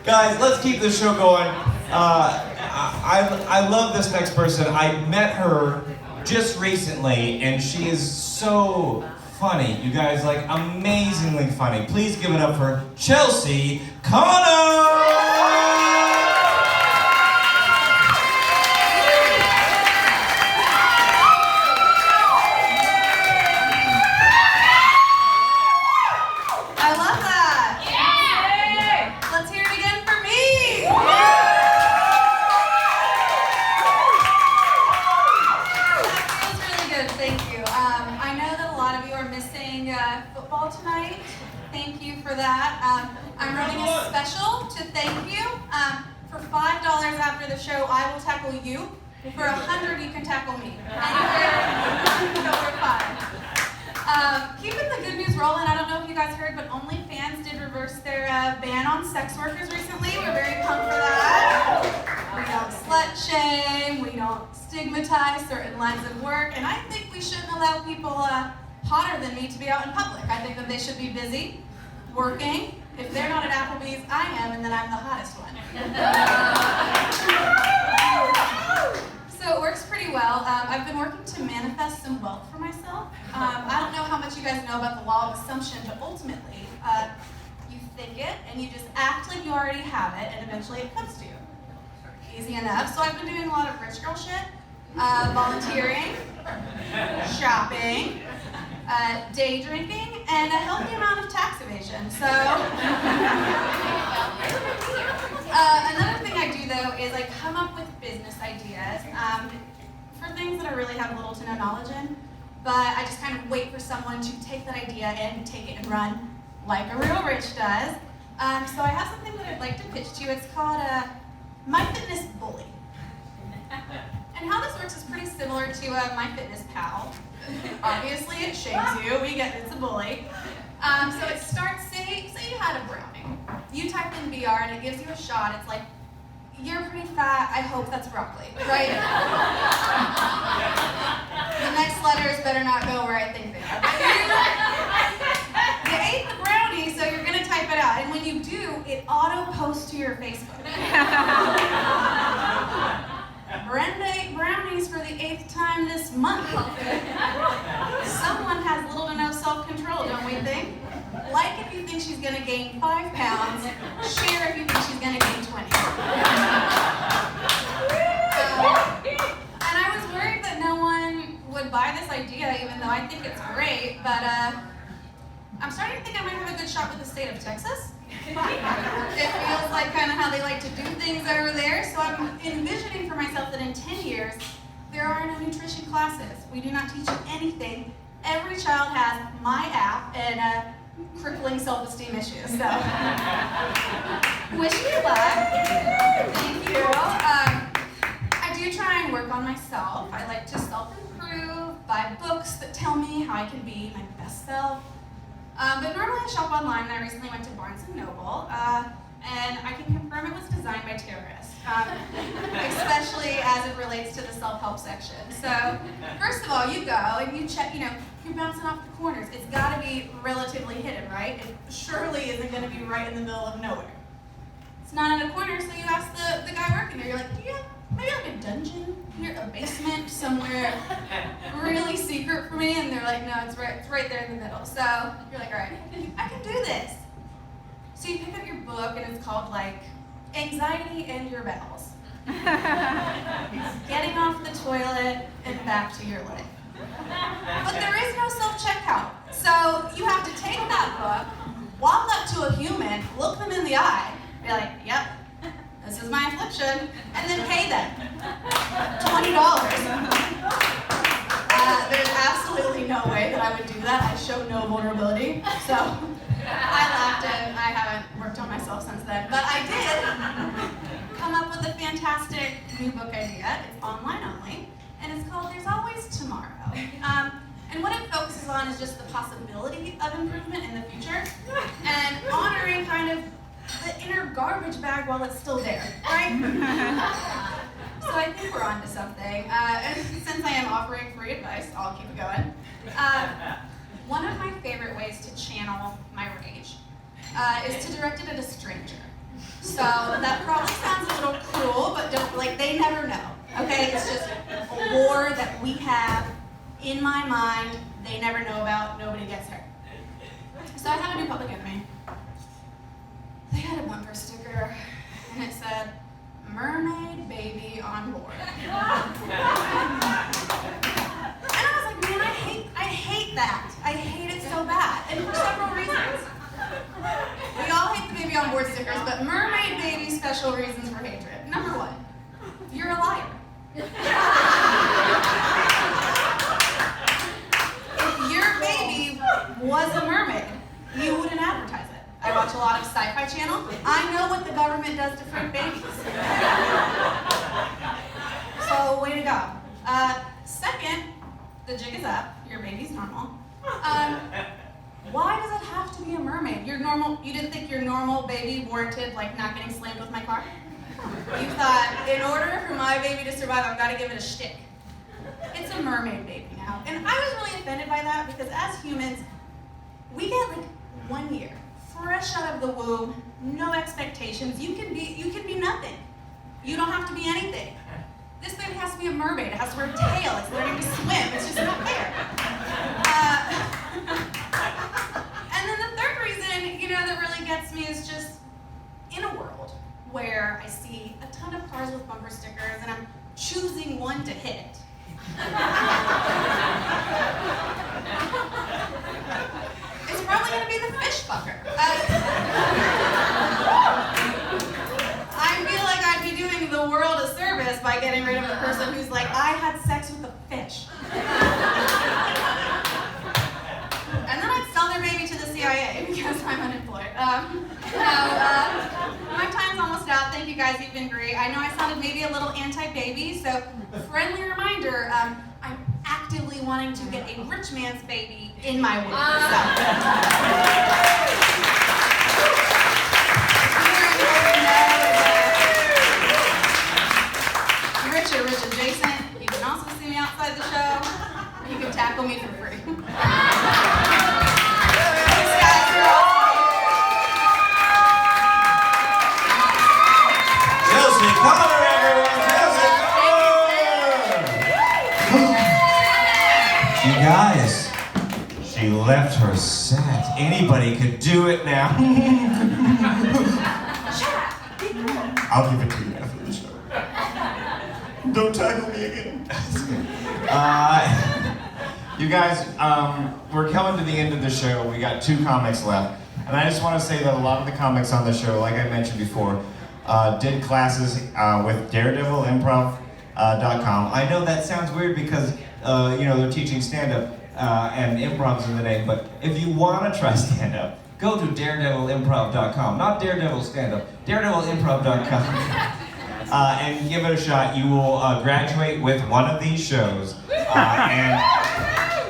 Guys, let's keep this show going. I love this next person. I met her just recently, and she is so funny. You guys, like, amazingly funny. Please give it up for Chelsea Connor! Football tonight. Thank you for that. I'm running a special to thank you. For $5 after the show, I will tackle you. For $100, you can tackle me. Anywhere over $5. Keeping the good news rolling. I don't know if you guys heard, but OnlyFans did reverse their ban on sex workers recently. We're very pumped for that. We don't slut shame. We don't stigmatize certain lines of work, and I think we shouldn't allow people hotter than me to be out in public. I think that they should be busy, working. If they're not at Applebee's, I am, and then I'm the hottest one. So it works pretty well. I've been working to manifest some wealth for myself. I don't know how much you guys know about the law of assumption, but ultimately, you think it, and you just act like you already have it, and eventually it comes to you. Easy enough. So I've been doing a lot of rich girl shit, volunteering, shopping, day drinking, and a healthy amount of tax evasion. So, another thing I do though is I come up with business ideas for things that I really have little to no knowledge in, but I just kind of wait for someone to take that idea and take it and run like a real rich does. So I have something that I'd like to pitch to you. It's called MyFitnessBully. And how this works is pretty similar to MyFitnessPal. Obviously, it shames you. It's a bully. So it starts, say you had a brownie. You type in BR and it gives you a shot. It's like, you're pretty fat. I hope that's broccoli, right? The next letters better not go where I think they are. You ate the brownie, so you're gonna type it out. And when you do, it auto posts to your Facebook. Brenda ate brownies for the 8th time this month. Someone has little to no self-control, don't we think? Like if you think she's going to gain 5 pounds, share if you think she's going to gain 20. And I was worried that no one would buy this idea, even though I think it's great, but I'm starting to think I might have a good shot with the state of Texas. It feels like kind of how they like to do things over there. So I'm envisioning for myself that in 10 years, there are no nutrition classes. We do not teach you anything. Every child has my app and crippling self-esteem issues. So, wish me luck. Thank you. I do try and work on myself. I like to self-improve, buy books that tell me how I can be my best self. But normally I shop online, and I recently went to Barnes & Noble, and I can confirm it was designed by terrorists, especially as it relates to the self-help section. So, first of all, you go and you check, you're bouncing off the corners. It's got to be relatively hidden, right? It surely isn't going to be right in the middle of nowhere. It's not in a corner, so you ask the guy working there, you're like, do you have maybe like a dungeon here, a basement somewhere really secret for me? And they're like, no, it's right there in the middle. So you're like, all right, I can do this. So you pick up your book and it's called like Anxiety and Your Bowels. Getting off the toilet and back to your life. But there is no self-checkout. So you have to take that book, walk up to a human, look them in the eye, be like, yep, this is my affliction, and then pay them $20. There's absolutely no way that I would do that. I show no vulnerability. So I laughed and I haven't worked on myself since then. But I did come up with a fantastic new book idea. It's online only, and it's called There's Always Tomorrow. And what it focuses on is just the possibility of improvement in the future and honoring kind of the inner garbage bag while it's still there, right? So I think we're on to something. Since I am offering free advice, I'll keep it going. One of my favorite ways to channel my rage is to direct it at a stranger. So that probably sounds a little cruel, but don't, like, they never know, okay? It's just a war that we have in my mind, they never know about, nobody gets hurt. So I had a new Public Enemy. They had a bumper sticker, and it said, "Mermaid baby on board." And I was like, man, I hate that. I hate it so bad, and for several reasons. We all hate the baby on board stickers, but mermaid baby special reasons for hatred. Number one, you're a liar. If your baby was a mermaid, you wouldn't advertise it. I watch a lot of Sci-Fi Channel. I know what the government does to freak babies. So, way to go. Second, the jig is up. Your baby's normal. Why does it have to be a mermaid? You're normal. You didn't think your normal baby warranted like not getting slammed with my car? You thought, in order for my baby to survive, I've got to give it a shtick. It's a mermaid baby now. And I was really offended by that because as humans, we get like 1 year, fresh out of the womb, no expectations. You can be nothing. You don't have to be anything. This baby has to be a mermaid. It has to wear a tail. It's learning to swim. It's just not fair. And then the third reason, that really gets me is just in a world where I see a ton of cars with bumper stickers and I'm choosing one to hit. It's probably going to be the fish fucker. I feel like I'd be doing the world a service by getting rid of the person who's like, I had sex with a fish. And then I'd sell their baby to the CIA because I'm unemployed. My time's almost out. Thank you guys, you've been great. I know I sounded maybe a little anti-baby, so friendly reminder, I'm actively wanting to get a rich man's baby in my womb. Rich adjacent. You can also see me outside the show. You can tackle me for free. Thanks, guys. You're awesome. Chelsea Connor, everyone! Chelsea Connor! You guys, she left her set. Anybody could do it now. I'll give it to you after the show. Don't tackle me again. You guys, we're coming to the end of the show. We got 2 comics left. And I just want to say that a lot of the comics on the show, like I mentioned before, did classes with DaredevilImprov.com. I know that sounds weird because, they're teaching stand-up and improv's in the name, but if you want to try stand-up, go to DaredevilImprov.com. Not Daredevil stand-up, DaredevilImprov.com. And give it a shot. You will graduate with one of these shows. And